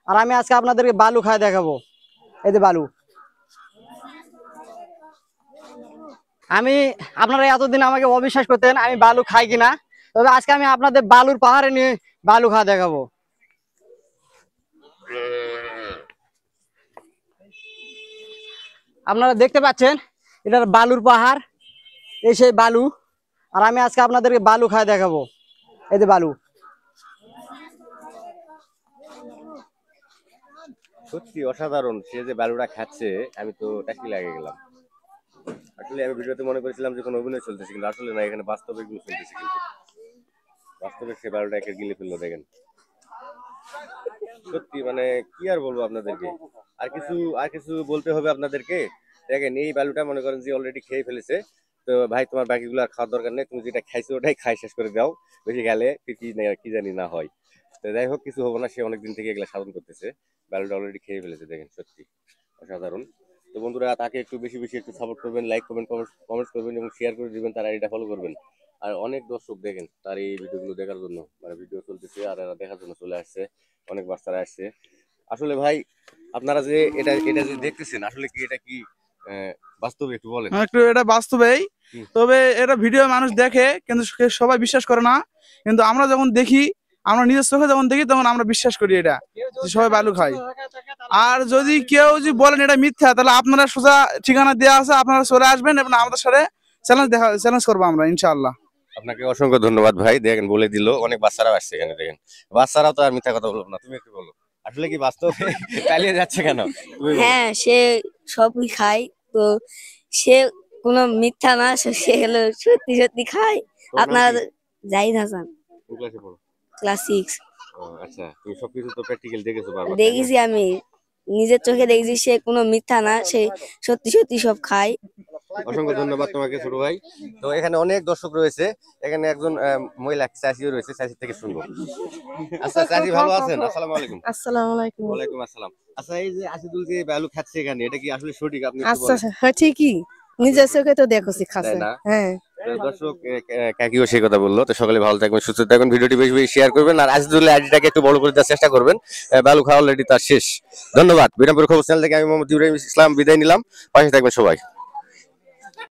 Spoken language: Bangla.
আর আমি আজকে আপনাদেরকে বালু খায় দেখাবো। এই যে বালু। আমি আপনারা এতদিন আমাকে অবিশ্বাস করতেন আমি বালু খাই কিনা, তবে আজকে আমি আপনাদের বালুর পাহাড়ে নিয়ে বালু খাওয়া দেখাবো। আপনারা দেখতে পাচ্ছেন এটা বালুর পাহাড়, এই সেই বালু। আর আমি আজকে আপনাদেরকে বালু খায় দেখাবো। এই যে বালু। সত্যি অসাধারণ, সে যে বালুটা খাচ্ছে আমি তো টাকি লাগে গেলাম। আসলে আমি ভিডিওতে মনে করেছিলাম যে কোনো অভিনয় চলতেছে, কিন্তু আসলে না, এখানে বাস্তবে এগুলো চলতেছে। কিন্তু বাস্তবে সে বালুটা একে গিলে ফেললো দেখেন। সত্যি মানে কি আর বলবো আপনাদেরকে, আর কিছু বলতে হবে আপনাদেরকে। দেখেন এই বালুটা মনে করেন যে অলরেডি খেয়ে ফেলেছে। তো ভাই তোমার বাকিগুলো আর খাওয়ার দরকার নেই, তুমি যেটা খাইছো ওটাই খাই শেষ করে দাও, বেশি গেলে কি জানি না হয়। তো যাই হোক, কিছু হবো না, সে অনেকদিন থেকে এগুলা সাধন করতেছে। বালুটা অলরেডি খেয়ে ফেলেছে দেখেন, সত্যি অসাধারণ। তো বন্ধুরা তাকে একটু বেশি বেশি একটু সাপোর্ট করবেন, লাইক করবেন, কমেন্টস করবেন এবং শেয়ার করে দিবেন, তার আইডিটা ফলো করবেন। আর অনেক দর্শক দেখেন তার এই ভিডিওগুলো দেখার জন্য, মানে ভিডিও চলতেছে আর এরা দেখার জন্য চলে আসছে, অনেক বাচ্চারা আসছে। আসলে ভাই আপনারা যে এটা এটা যে দেখতেছেন, আসলে কি এটা কি বাস্তবে একটু বলেন। একটু এটা বাস্তবেই, তবে এটা ভিডিও মানুষ দেখে কিন্তু সবাই বিশ্বাস করে না। কিন্তু আমরা যখন দেখি, আমরা নিজের চোখে যখন দেখি তখন আমরা বিশ্বাস করি এটা সবাই বালু খায়। আর যদি কেউ যদি বলেন এটা মিথ্যা, তাহলে আপনারা সোজা ঠিকানা দেওয়া আছে, আপনারা চলে আসবেন এবং আমাদের সাথে চ্যালেঞ্জ করবো আমরা ইনশাআল্লাহ। আপনাকে অসংখ্য ধন্যবাদ ভাই, দেখেন বলে দিল, অনেক বাচ্চারাও আসছে এখানে দেখেন। বাচ্চারাও তো আর মিথ্যা কথা বলবো না, তুমি একটু বলো আসলে কি বাস্তবে চালিয়ে যাচ্ছে কেন? হ্যাঁ, সে সবই খায়, তো সে কোনো মিথ্যা না, সে হলো সত্যি সত্যি খায়। আপনারা জাহিদ হাসান, ক্লাস 6। আচ্ছা, তুমি সবকিছু তো প্র্যাকটিক্যাল দেখেছো বারবার? দেখেছি, আমি নিজের চোখে দেখেছি, সে কোনো মিথ্যা না, সে সত্যি সত্যি সব খায়। অসংখ্য ধন্যবাদ তোমাকে ছোট ভাই। তো এখানে অনেক দর্শক রয়েছে, এখানে একজন মহিলা চাচিও রয়েছে, চাচি থেকে শুনবো। আচ্ছা চাচি ভালো আছেন? আসসালামু আলাইকুম। আসসালামু আলাইকুম। ওয়ালাইকুম আসসালাম। আচ্ছা এই যে আসিদুল যে বালু খাচ্ছে এখানে, এটা কি আসলে সঠিক? আপনি আচ্ছা, হ্যাঁ ঠিকই, নিজের চোখে তো দেখছি খাচ্ছে। হ্যাঁ দর্শক কাকিও সেই কথা বললো। তো সকলে ভালো থাকবেন, সুস্থ থাকবেন, ভিডিওটি বেশি বেশি শেয়ার করবেন আর আসিদুলের আইডিটাকে একটু বড় করে দেওয়ার চেষ্টা করবেন। বালু খাওয়া অলরেডি তার শেষ। ধন্যবাদ। বিরামপুর খবর চ্যানেল থেকে আমি মোহাম্মদ ইব্রাহিম ইসলাম বিদায় নিলাম, পাশে থাকবেন সবাই।